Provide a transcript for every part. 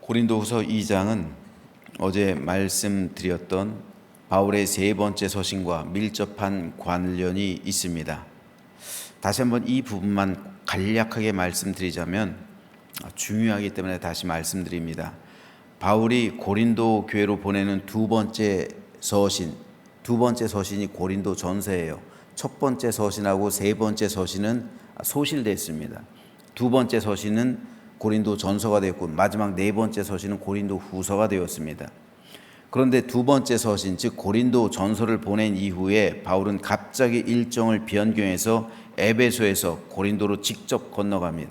고린도후서 2장은 어제 말씀드렸던 바울의 세 번째 서신과 밀접한 관련이 있습니다. 다시 한번 이 부분만 간략하게 말씀드리자면 중요하기 때문에 다시 말씀드립니다. 바울이 고린도 교회로 보내는 두 번째 서신이 고린도 전서예요. 첫 번째 서신하고 세 번째 서신은 소실됐습니다. 두 번째 서신은 고린도 전서가 되었고 마지막 네 번째 서신은 고린도 후서가 되었습니다. 그런데 두 번째 서신, 즉 고린도 전서를 보낸 이후에 바울은 갑자기 일정을 변경해서 에베소에서 고린도로 직접 건너갑니다.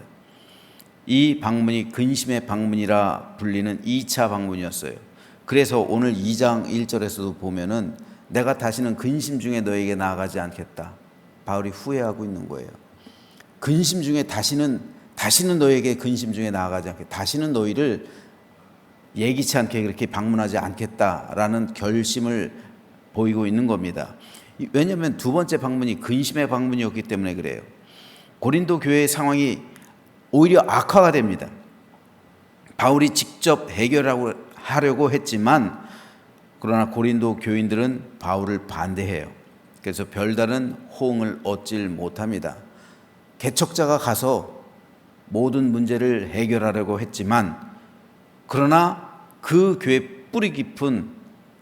이 방문이 근심의 방문이라 불리는 2차 방문이었어요. 그래서 오늘 2장 1절에서도 보면은 내가 다시는 근심 중에 너에게 나아가지 않겠다. 바울이 후회하고 있는 거예요. 근심 중에 다시는 너에게 근심 중에 나아가지 않겠다. 다시는 너희를 예기치 않게 그렇게 방문하지 않겠다라는 결심을 보이고 있는 겁니다. 왜냐하면 두 번째 방문이 근심의 방문이었기 때문에 그래요. 고린도 교회의 상황이 오히려 악화가 됩니다. 바울이 직접 해결하려고 했지만 그러나 고린도 교인들은 바울을 반대해요. 그래서 별다른 호응을 얻질 못합니다. 개척자가 가서 모든 문제를 해결하려고 했지만 그러나 그 교회 뿌리 깊은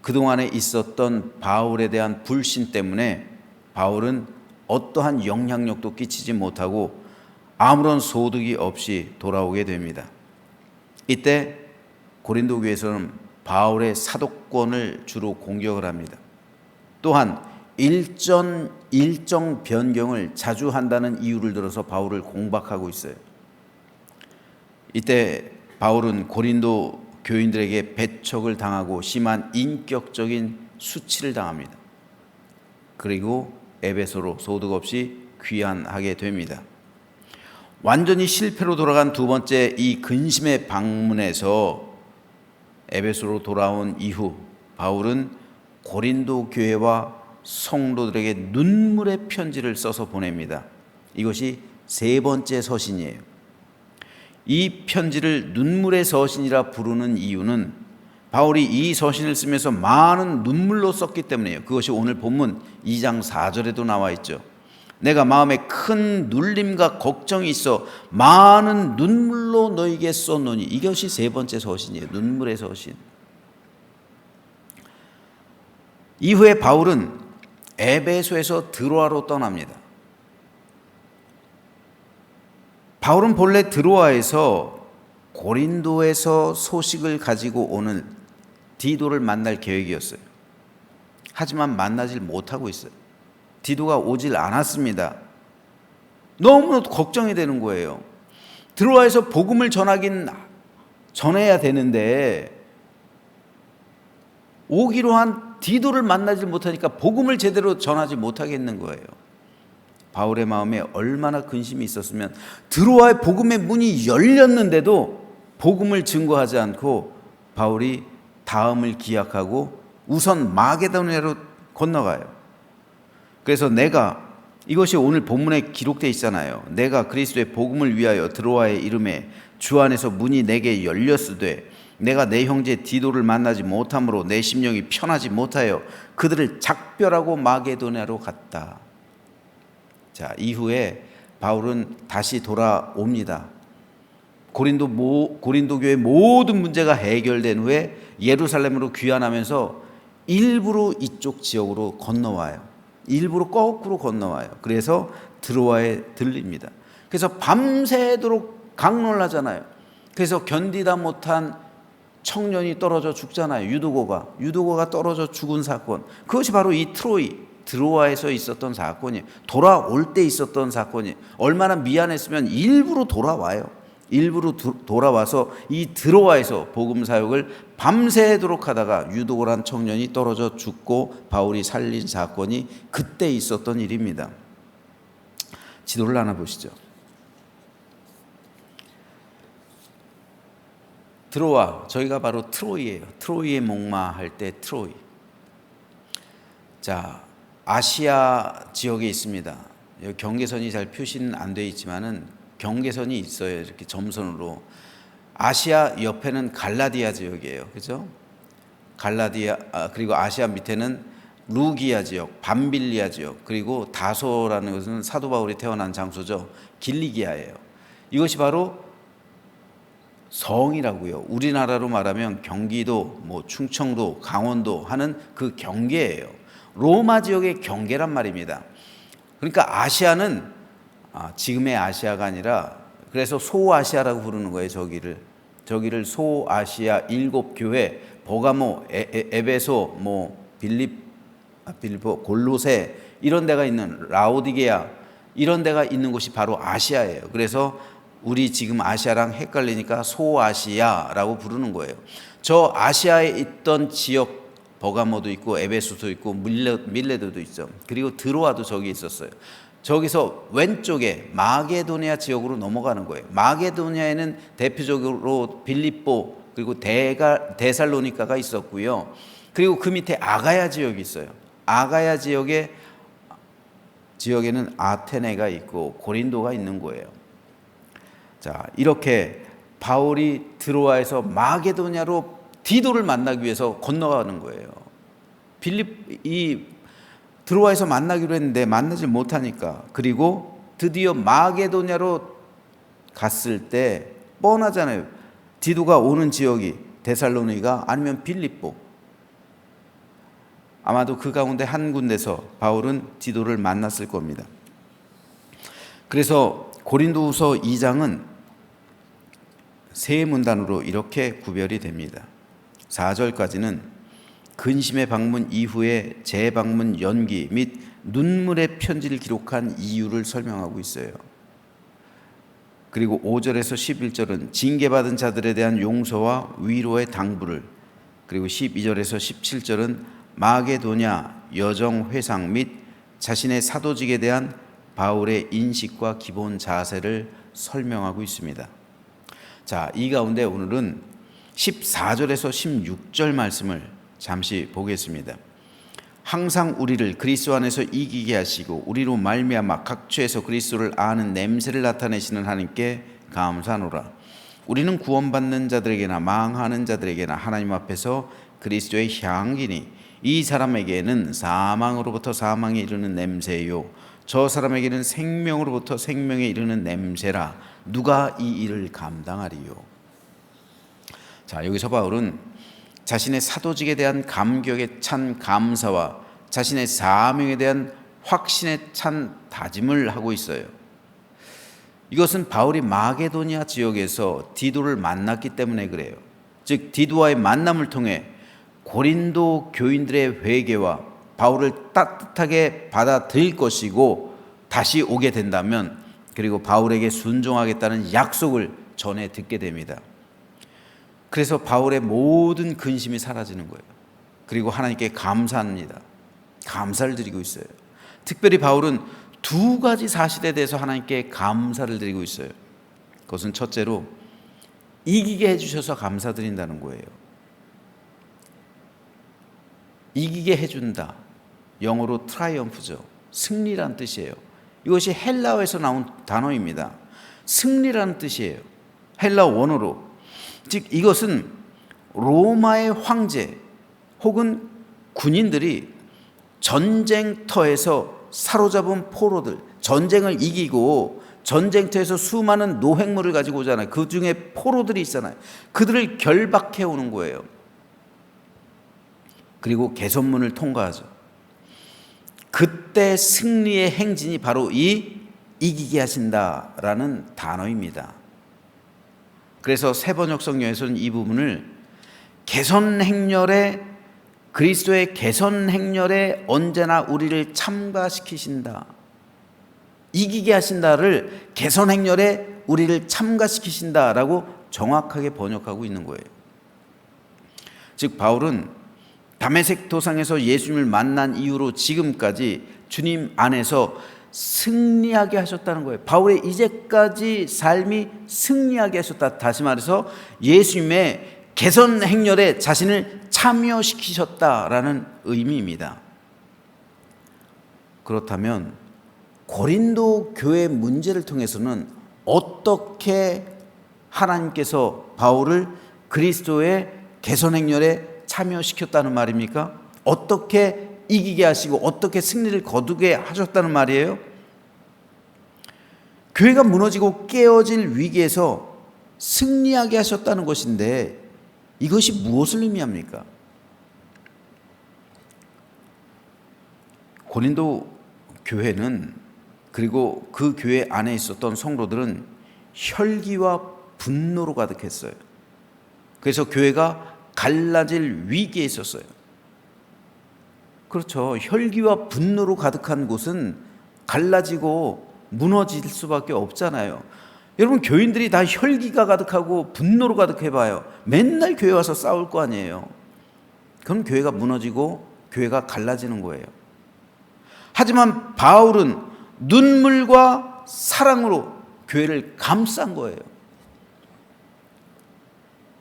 그동안에 있었던 바울에 대한 불신 때문에 바울은 어떠한 영향력도 끼치지 못하고 아무런 소득이 없이 돌아오게 됩니다. 이때 고린도 교회에서는 바울의 사도권을 주로 공격을 합니다. 또한 일정 변경을 자주 한다는 이유를 들어서 바울을 공박하고 있어요. 이때 바울은 고린도 교인들에게 배척을 당하고 심한 인격적인 수치를 당합니다. 그리고 에베소로 소득 없이 귀환하게 됩니다. 완전히 실패로 돌아간 두 번째 이 근심의 방문에서 에베소로 돌아온 이후 바울은 고린도 교회와 성도들에게 눈물의 편지를 써서 보냅니다. 이것이 세 번째 서신이에요. 이 편지를 눈물의 서신이라 부르는 이유는 바울이 이 서신을 쓰면서 많은 눈물로 썼기 때문이에요. 그것이 오늘 본문 2장 4절에도 나와 있죠. 내가 마음에 큰 눌림과 걱정이 있어 많은 눈물로 너에게 썼노니. 이것이 세 번째 서신이에요. 눈물의 서신. 이후에 바울은 에베소에서 드로아로 떠납니다. 바울은 본래 드로아에서 고린도에서 소식을 가지고 오는 디도를 만날 계획이었어요. 하지만 만나질 못하고 있어요. 디도가 오질 않았습니다. 너무나도 걱정이 되는 거예요. 드로아에서 복음을 전해야 되는데 오기로 한 디도를 만나질 못하니까 복음을 제대로 전하지 못하겠는 거예요. 바울의 마음에 얼마나 근심이 있었으면 드로아의 복음의 문이 열렸는데도 복음을 증거하지 않고 바울이 다음을 기약하고 우선 마게도냐로 건너가요. 그래서 이것이 오늘 본문에 기록되어 있잖아요. 내가 그리스도의 복음을 위하여 드로아의 이름에 주 안에서 문이 내게 열렸으되 내가 내 형제 디도를 만나지 못함으로 내 심령이 편하지 못하여 그들을 작별하고 마게도냐로 갔다. 자, 이후에 바울은 다시 돌아옵니다. 고린도 교회 모든 문제가 해결된 후에 예루살렘으로 귀환하면서 일부러 이쪽 지역으로 건너와요. 일부러 거꾸로 건너와요. 그래서 드로아에 들립니다. 그래서 밤새도록 강론하잖아요. 그래서 견디다 못한 청년이 떨어져 죽잖아요. 유두고가 떨어져 죽은 사건. 그것이 바로 이 드로아에서 있었던 사건이에요. 돌아올 때 있었던 사건이에요. 얼마나 미안했으면 일부러 돌아와요. 일부러 돌아와서 이 드로아에서 복음 사역을 밤새도록 하다가 유도고란 청년이 떨어져 죽고 바울이 살린 사건이 그때 있었던 일입니다. 지도를 하나 보시죠. 드로아, 저희가 바로 트로이예요. 트로이의 목마할 때 트로이. 자, 아시아 지역에 있습니다. 경계선이 잘 표시는 안 되어 있지만은 경계선이 있어요. 이렇게 점선으로. 아시아 옆에는 갈라디아 지역이에요. 그죠? 그리고 아시아 밑에는 루기아 지역, 밤빌리아 지역, 그리고 다소라는 것은 사도 바울이 태어난 장소죠. 길리기아예요. 이것이 바로 성이라고요. 우리나라로 말하면 경기도, 충청도, 강원도 하는 그 경계예요. 로마 지역의 경계란 말입니다. 그러니까 아시아는 지금의 아시아가 아니라, 그래서 소아시아라고 부르는 거예요. 저기를 소아시아 7교회, 버가모, 에베소, 빌립보, 골로새 이런 데가 있는, 라오디게아 이런 데가 있는 곳이 바로 아시아예요. 그래서 우리 지금 아시아랑 헷갈리니까 소아시아라고 부르는 거예요. 저 아시아에 있던 지역, 버가모도 있고 에베소도 있고 밀레도도 있죠. 그리고 드로아도 저기 있었어요. 저기서 왼쪽에 마게도니아 지역으로 넘어가는 거예요. 마게도니아에는 대표적으로 빌립보 그리고 데살로니가가 있었고요. 그리고 그 밑에 아가야 지역이 있어요. 아가야 지역에는 아테네가 있고 고린도가 있는 거예요. 자, 이렇게 바울이 드로아에서 마게도냐로 디도를 만나기 위해서 건너가는 거예요. 드로아에서 만나기로 했는데 만나지 못하니까, 그리고 드디어 마게도냐로 갔을 때 뻔하잖아요. 디도가 오는 지역이 데살로니가 아니면 빌립보. 아마도 그 가운데 한 군데서 바울은 디도를 만났을 겁니다. 그래서 고린도후서 2장은 세 문단으로 이렇게 구별이 됩니다. 4절까지는 근심의 방문 이후에 재방문 연기 및 눈물의 편지를 기록한 이유를 설명하고 있어요. 그리고 5절에서 11절은 징계받은 자들에 대한 용서와 위로의 당부를, 그리고 12절에서 17절은 마게도냐 여정 회상 및 자신의 사도직에 대한 바울의 인식과 기본 자세를 설명하고 있습니다. 자, 이 가운데 오늘은 14절에서 16절 말씀을 잠시 보겠습니다. 항상 우리를 그리스도 안에서 이기게 하시고 우리로 말미암아 각처에서 그리스도를 아는 냄새를 나타내시는 하나님께 감사하노라. 우리는 구원받는 자들에게나 망하는 자들에게나 하나님 앞에서 그리스도의 향기니 이 사람에게는 사망으로부터 사망에 이르는 냄새요 저 사람에게는 생명으로부터 생명에 이르는 냄새라. 누가 이 일을 감당하리요? 자, 여기서 바울은 자신의 사도직에 대한 감격에 찬 감사와 자신의 사명에 대한 확신에 찬 다짐을 하고 있어요. 이것은 바울이 마게도니아 지역에서 디도를 만났기 때문에 그래요. 즉 디도와의 만남을 통해 고린도 교인들의 회개와 바울을 따뜻하게 받아들일 것이고 다시 오게 된다면, 그리고 바울에게 순종하겠다는 약속을 전해 듣게 됩니다. 그래서 바울의 모든 근심이 사라지는 거예요. 그리고 하나님께 감사합니다. 감사를 드리고 있어요. 특별히 바울은 두 가지 사실에 대해서 하나님께 감사를 드리고 있어요. 그것은 첫째로 이기게 해주셔서 감사드린다는 거예요. 이기게 해준다. 영어로 트라이엄프죠. 승리란 뜻이에요. 이것이 헬라어에서 나온 단어입니다. 승리라는 뜻이에요. 헬라 원어로. 즉 이것은 로마의 황제 혹은 군인들이 전쟁터에서 사로잡은 포로들, 전쟁을 이기고 전쟁터에서 수많은 노획물을 가지고 오잖아요. 그 중에 포로들이 있잖아요. 그들을 결박해 오는 거예요. 그리고 개선문을 통과하죠. 그때 승리의 행진이 바로 이 이기게 하신다라는 단어입니다. 그래서 세번역 성경에서는 이 부분을 개선 행렬에, 그리스도의 개선 행렬에 언제나 우리를 참가시키신다, 이기게 하신다를 개선 행렬에 우리를 참가시키신다라고 정확하게 번역하고 있는 거예요. 즉 바울은 다메섹 도상에서 예수님을 만난 이후로 지금까지 주님 안에서 승리하게 하셨다는 거예요. 바울의 이제까지 삶이 승리하게 하셨다. 다시 말해서 예수님의 개선 행렬에 자신을 참여시키셨다라는 의미입니다. 그렇다면 고린도 교회 문제를 통해서는 어떻게 하나님께서 바울을 그리스도의 개선 행렬에 참여시켰다는 말입니까? 어떻게 이기게 하시고 어떻게 승리를 거두게 하셨다는 말이에요? 교회가 무너지고 깨어질 위기에서 승리하게 하셨다는 것인데 이것이 무엇을 의미합니까? 고린도 교회는, 그리고 그 교회 안에 있었던 성도들은 혈기와 분노로 가득했어요. 그래서 교회가 갈라질 위기에 있었어요. 그렇죠. 혈기와 분노로 가득한 곳은 갈라지고 무너질 수밖에 없잖아요. 여러분, 교인들이 다 혈기가 가득하고 분노로 가득해봐요. 맨날 교회 와서 싸울 거 아니에요. 그럼 교회가 무너지고 교회가 갈라지는 거예요. 하지만 바울은 눈물과 사랑으로 교회를 감싼 거예요.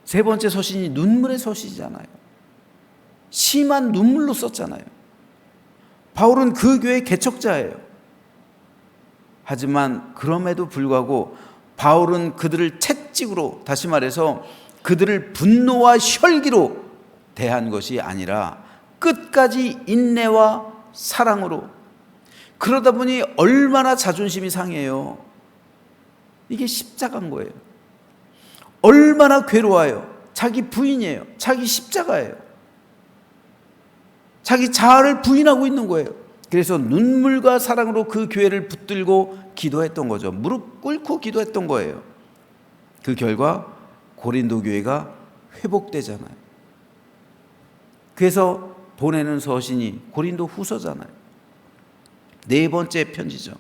세 번째 서신이 눈물의 서신이잖아요. 심한 눈물로 썼잖아요. 바울은 그 교회의 개척자예요. 하지만 그럼에도 불구하고 바울은 그들을 채찍으로, 다시 말해서 그들을 분노와 혈기로 대한 것이 아니라 끝까지 인내와 사랑으로. 그러다 보니 얼마나 자존심이 상해요. 이게 십자가인 거예요. 얼마나 괴로워요. 자기 부인이에요. 자기 십자가예요. 자기 자아를 부인하고 있는 거예요. 그래서 눈물과 사랑으로 그 교회를 붙들고 기도했던 거죠. 무릎 꿇고 기도했던 거예요. 그 결과 고린도 교회가 회복되잖아요. 그래서 보내는 서신이 고린도 후서잖아요. 네 번째 편지죠.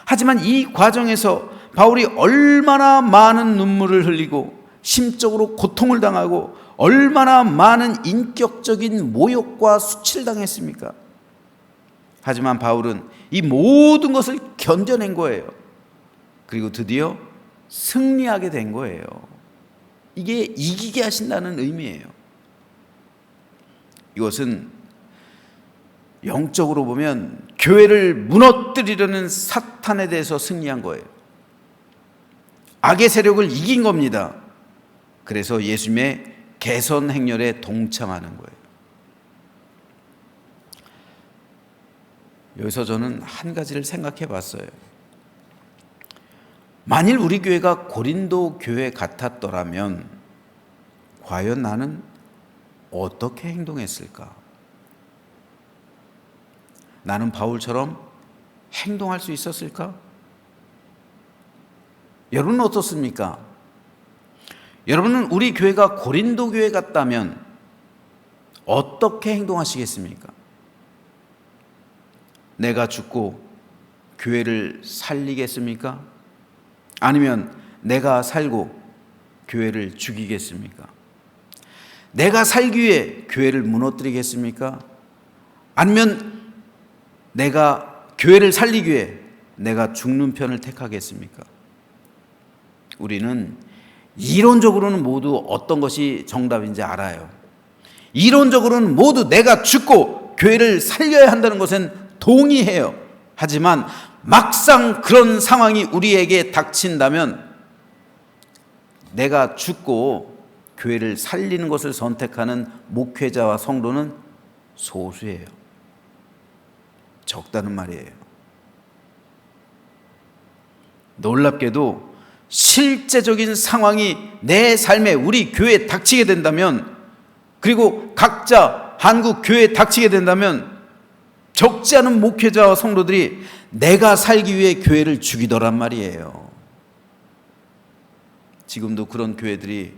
하지만 이 과정에서 바울이 얼마나 많은 눈물을 흘리고 심적으로 고통을 당하고 얼마나 많은 인격적인 모욕과 수치를 당했습니까? 하지만 바울은 이 모든 것을 견뎌낸 거예요. 그리고 드디어 승리하게 된 거예요. 이게 이기게 하신다는 의미예요. 이것은 영적으로 보면 교회를 무너뜨리려는 사탄에 대해서 승리한 거예요. 악의 세력을 이긴 겁니다. 그래서 예수님의 개선 행렬에 동참하는 거예요. 여기서 저는 한 가지를 생각해 봤어요. 만일 우리 교회가 고린도 교회 같았더라면 과연 나는 어떻게 행동했을까? 나는 바울처럼 행동할 수 있었을까? 여러분은 어떻습니까? 여러분은 우리 교회가 고린도 교회 같다면 어떻게 행동하시겠습니까? 내가 죽고 교회를 살리겠습니까? 아니면 내가 살고 교회를 죽이겠습니까? 내가 살기 위해 교회를 무너뜨리겠습니까? 아니면 내가 교회를 살리기 위해 내가 죽는 편을 택하겠습니까? 우리는 이론적으로는 모두 어떤 것이 정답인지 알아요. 이론적으로는 모두 내가 죽고 교회를 살려야 한다는 것은 동의해요. 하지만 막상 그런 상황이 우리에게 닥친다면 내가 죽고 교회를 살리는 것을 선택하는 목회자와 성도는 소수예요. 적다는 말이에요. 놀랍게도 실제적인 상황이 내 삶에, 우리 교회에 닥치게 된다면, 그리고 각자 한국 교회에 닥치게 된다면 적지 않은 목회자와 성도들이 내가 살기 위해 교회를 죽이더란 말이에요. 지금도 그런 교회들의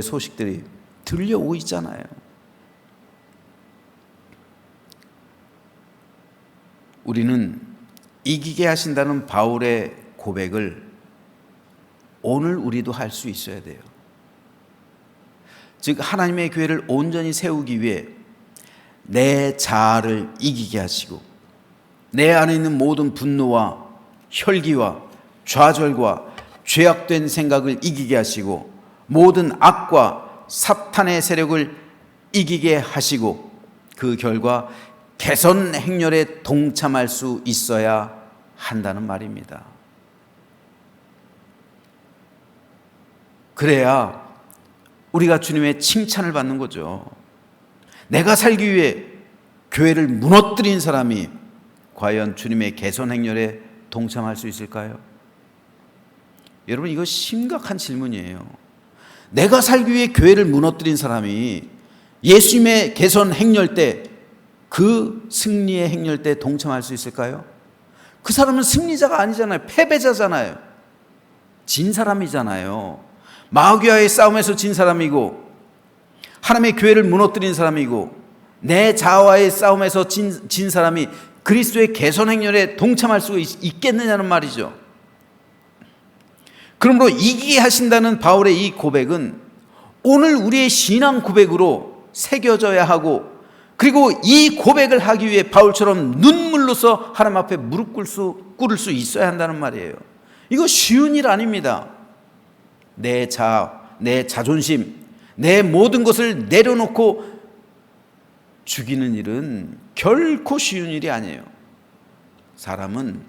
소식들이 들려오고 있잖아요. 우리는 이기게 하신다는 바울의 고백을 오늘 우리도 할 수 있어야 돼요. 즉 하나님의 교회를 온전히 세우기 위해 내 자아를 이기게 하시고 내 안에 있는 모든 분노와 혈기와 좌절과 죄악된 생각을 이기게 하시고 모든 악과 사탄의 세력을 이기게 하시고 그 결과 개선 행렬에 동참할 수 있어야 한다는 말입니다. 그래야 우리가 주님의 칭찬을 받는 거죠. 내가 살기 위해 교회를 무너뜨린 사람이 과연 주님의 개선 행렬에 동참할 수 있을까요? 여러분, 이거 심각한 질문이에요. 내가 살기 위해 교회를 무너뜨린 사람이 예수님의 개선 행렬 때, 그 승리의 행렬 때 동참할 수 있을까요? 그 사람은 승리자가 아니잖아요. 패배자잖아요. 진 사람이잖아요. 마귀와의 싸움에서 진 사람이고, 하나님의 교회를 무너뜨린 사람이고, 내 자아와의 싸움에서 진 사람이 그리스도의 개선 행렬에 동참할 수 있겠느냐는 말이죠. 그러므로 이기게 하신다는 바울의 이 고백은 오늘 우리의 신앙 고백으로 새겨져야 하고, 그리고 이 고백을 하기 위해 바울처럼 눈물로서 하나님 앞에 무릎 꿇을 수 있어야 한다는 말이에요. 이거 쉬운 일 아닙니다. 내 자아, 내 자존심, 내 모든 것을 내려놓고 죽이는 일은 결코 쉬운 일이 아니에요. 사람은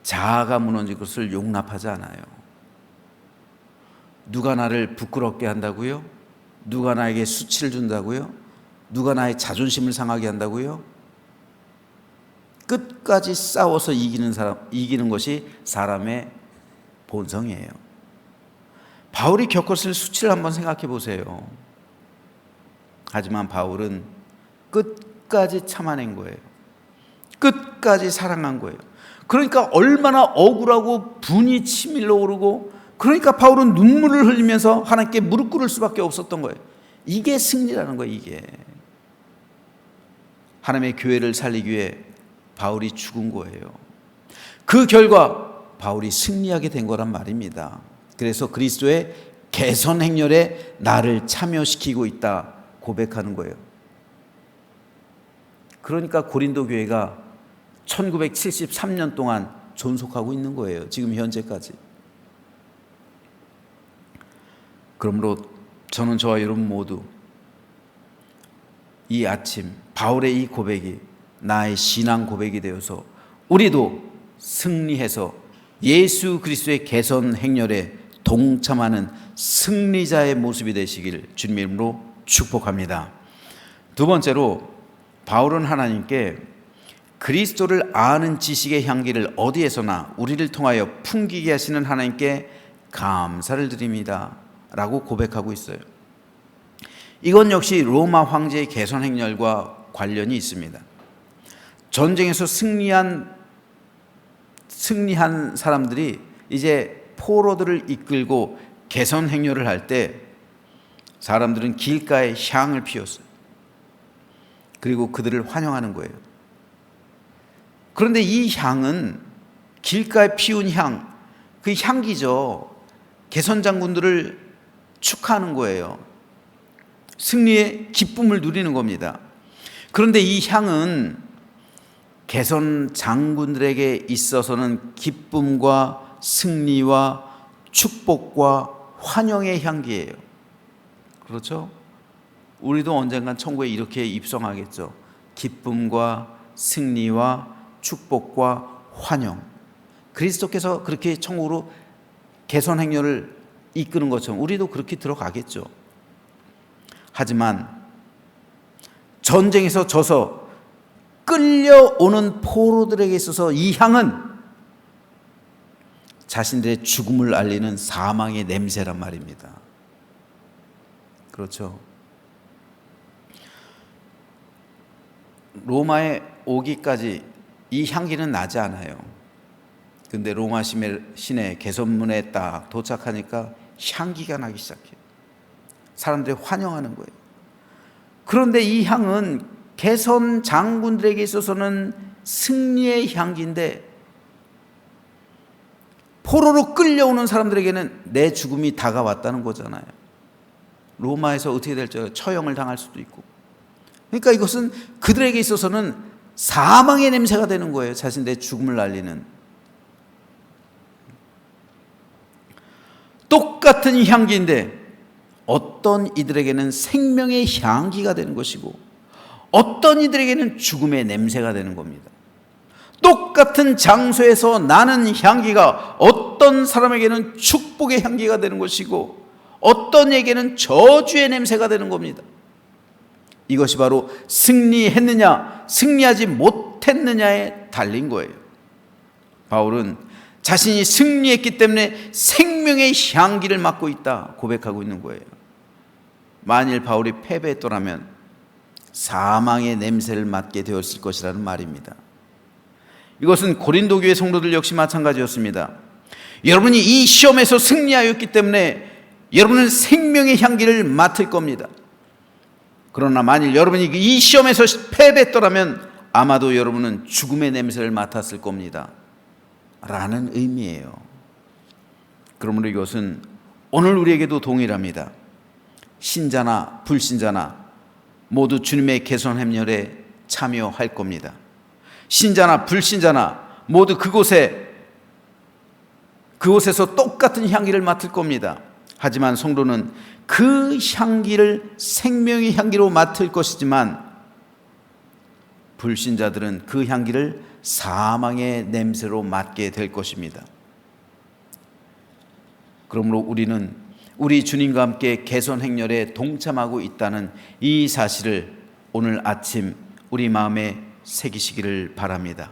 자아가 무너진 것을 용납하지 않아요. 누가 나를 부끄럽게 한다고요? 누가 나에게 수치를 준다고요? 누가 나의 자존심을 상하게 한다고요? 끝까지 싸워서 이기는 것이 사람의 본성이에요. 바울이 겪었을 수치를 한번 생각해 보세요. 하지만 바울은 끝까지 참아낸 거예요. 끝까지 사랑한 거예요. 그러니까 얼마나 억울하고 분이 치밀러 오르고, 그러니까 바울은 눈물을 흘리면서 하나님께 무릎 꿇을 수밖에 없었던 거예요. 이게 승리라는 거예요. 이게 하나님의 교회를 살리기 위해 바울이 죽은 거예요. 그 결과 바울이 승리하게 된 거란 말입니다. 그래서 그리스도의 개선 행렬에 나를 참여시키고 있다 고백하는 거예요. 그러니까 고린도 교회가 1973년 동안 존속하고 있는 거예요. 지금 현재까지. 그러므로 저는 저와 여러분 모두 이 아침 바울의 이 고백이 나의 신앙 고백이 되어서 우리도 승리해서 예수 그리스도의 개선 행렬에 동참하는 승리자의 모습이 되시길 주님의 이름으로 축복합니다. 두 번째로, 바울은 하나님께 그리스도를 아는 지식의 향기를 어디에서나 우리를 통하여 풍기게 하시는 하나님께 감사를 드립니다 라고 고백하고 있어요. 이건 역시 로마 황제의 개선 행렬과 관련이 있습니다. 전쟁에서 승리한 사람들이 이제 포로들을 이끌고 개선 행렬을 할 때 사람들은 길가에 향을 피웠어요. 그리고 그들을 환영하는 거예요. 그런데 이 향은, 길가에 피운 향, 그 향기죠. 개선 장군들을 축하하는 거예요. 승리의 기쁨을 누리는 겁니다. 그런데 이 향은 개선 장군들에게 있어서는 기쁨과 승리와 축복과 환영의 향기예요. 그렇죠? 우리도 언젠간 천국에 이렇게 입성하겠죠. 기쁨과 승리와 축복과 환영. 그리스도께서 그렇게 천국으로 개선 행렬을 이끄는 것처럼 우리도 그렇게 들어가겠죠. 하지만 전쟁에서 져서 끌려오는 포로들에게 있어서 이 향은 자신들의 죽음을 알리는 사망의 냄새란 말입니다. 그렇죠? 로마에 오기까지 이 향기는 나지 않아요. 근데 로마 시내 개선문에 딱 도착하니까 향기가 나기 시작해요. 사람들이 환영하는 거예요. 그런데 이 향은 개선 장군들에게 있어서는 승리의 향기인데, 포로로 끌려오는 사람들에게는 내 죽음이 다가왔다는 거잖아요. 로마에서 어떻게 될지 알아요? 처형을 당할 수도 있고. 그러니까 이것은 그들에게 있어서는 사망의 냄새가 되는 거예요. 자신들의 죽음을 알리는. 똑같은 향기인데 어떤 이들에게는 생명의 향기가 되는 것이고 어떤 이들에게는 죽음의 냄새가 되는 겁니다. 똑같은 장소에서 나는 향기가 어떤 사람에게는 축복의 향기가 되는 것이고 어떤 에게는 저주의 냄새가 되는 겁니다. 이것이 바로 승리했느냐 승리하지 못했느냐에 달린 거예요. 바울은 자신이 승리했기 때문에 생명의 향기를 맡고 있다 고백하고 있는 거예요. 만일 바울이 패배했더라면 사망의 냄새를 맡게 되었을 것이라는 말입니다. 이것은 고린도 교회 성도들 역시 마찬가지였습니다. 여러분이 이 시험에서 승리하였기 때문에 여러분은 생명의 향기를 맡을 겁니다. 그러나 만일 여러분이 이 시험에서 패배했더라면 아마도 여러분은 죽음의 냄새를 맡았을 겁니다 라는 의미예요. 그러므로 이것은 오늘 우리에게도 동일합니다. 신자나 불신자나 모두 주님의 개선 행렬에 참여할 겁니다. 신자나 불신자나 모두 그곳에서 똑같은 향기를 맡을 겁니다. 하지만 성도는 그 향기를 생명의 향기로 맡을 것이지만 불신자들은 그 향기를 사망의 냄새로 맡게 될 것입니다. 그러므로 우리는 우리 주님과 함께 개선 행렬에 동참하고 있다는 이 사실을 오늘 아침 우리 마음에 새기시기를 바랍니다.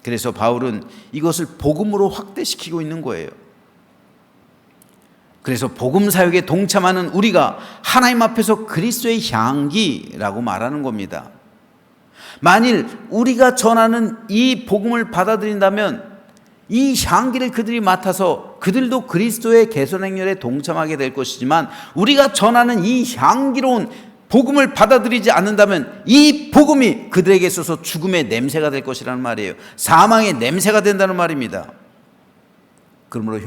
그래서 바울은 이것을 복음으로 확대시키고 있는 거예요. 그래서 복음 사역에 동참하는 우리가 하나님 앞에서 그리스도의 향기라고 말하는 겁니다. 만일 우리가 전하는 이 복음을 받아들인다면 이 향기를 그들이 맡아서 그들도 그리스도의 개선 행렬에 동참하게 될 것이지만 우리가 전하는 이 향기로운 복음을 받아들이지 않는다면 이 복음이 그들에게 있어서 죽음의 냄새가 될 것이라는 말이에요. 사망의 냄새가 된다는 말입니다. 그러므로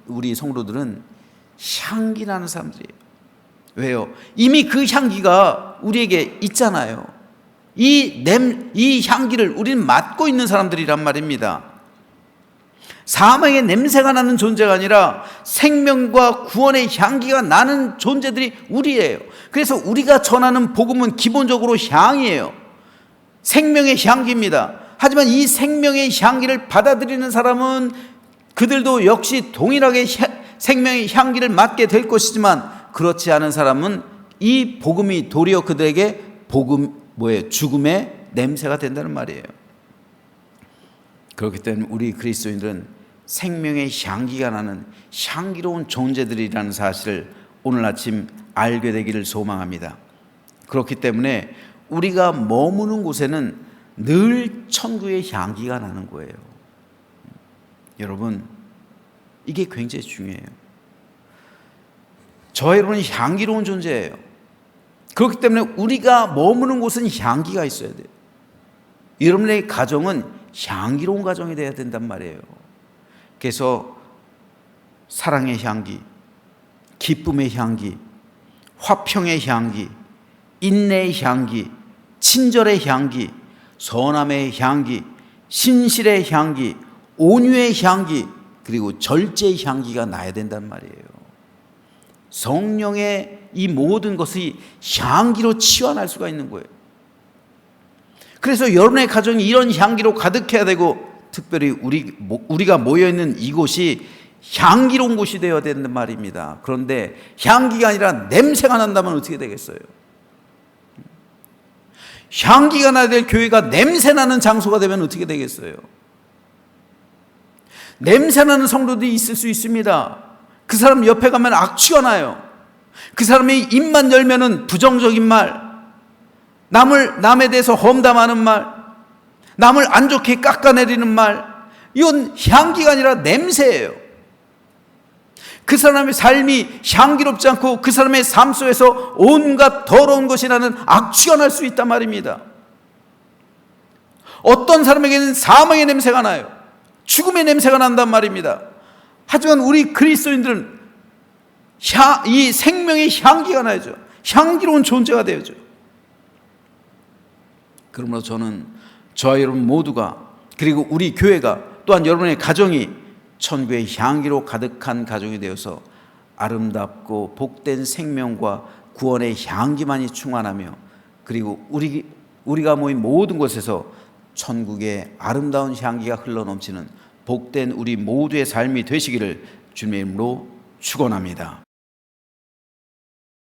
우리 성도들은 향기라는 사람들이에요. 왜요? 이미 그 향기가 우리에게 있잖아요. 이 향기를 우리는 맡고 있는 사람들이란 말입니다. 사망의 냄새가 나는 존재가 아니라 생명과 구원의 향기가 나는 존재들이 우리예요. 그래서 우리가 전하는 복음은 기본적으로 향이에요. 생명의 향기입니다. 하지만 이 생명의 향기를 받아들이는 사람은 그들도 역시 동일하게 생명의 향기를 맡게 될 것이지만 그렇지 않은 사람은 이 복음이 도리어 그들에게 죽음의 냄새가 된다는 말이에요. 그렇기 때문에 우리 그리스도인들은 생명의 향기가 나는 향기로운 존재들이라는 사실을 오늘 아침 알게 되기를 소망합니다. 그렇기 때문에 우리가 머무는 곳에는 늘 천국의 향기가 나는 거예요. 여러분, 이게 굉장히 중요해요. 저 여러분은 향기로운 존재예요. 그렇기 때문에 우리가 머무는 곳은 향기가 있어야 돼요. 여러분의 가정은 향기로운 가정이 되어야 된단 말이에요. 그래서 사랑의 향기, 기쁨의 향기, 화평의 향기, 인내의 향기, 친절의 향기, 선함의 향기, 신실의 향기, 온유의 향기, 그리고 절제의 향기가 나야 된단 말이에요. 성령의 이 모든 것이 향기로 치환할 수가 있는 거예요. 그래서 여러분의 가정이 이런 향기로 가득해야 되고 특별히 우리가 모여있는 이곳이 향기로운 곳이 되어야 된단 말입니다. 그런데 향기가 아니라 냄새가 난다면 어떻게 되겠어요? 향기가 나야 될 교회가 냄새나는 장소가 되면 어떻게 되겠어요? 냄새나는 성도들이 있을 수 있습니다. 그 사람 옆에 가면 악취가 나요. 그 사람이 입만 열면은 부정적인 말, 남에 대해서 험담하는 말, 남을 안 좋게 깎아내리는 말, 이건 향기가 아니라 냄새예요. 그 사람의 삶이 향기롭지 않고 그 사람의 삶 속에서 온갖 더러운 것이 나는 악취가 날 수 있단 말입니다. 어떤 사람에게는 사망의 냄새가 나요. 죽음의 냄새가 난단 말입니다. 하지만 우리 그리스도인들은 이 생명의 향기가 나야죠. 향기로운 존재가 되어야죠. 그러므로 저는 저와 여러분 모두가, 그리고 우리 교회가, 또한 여러분의 가정이 천국의 향기로 가득한 가정이 되어서 아름답고 복된 생명과 구원의 향기만이 충만하며, 그리고 우리가 모인 모든 곳에서 천국의 아름다운 향기가 흘러넘치는 복된 우리 모두의 삶이 되시기를 주님의 이름으로 축원합니다.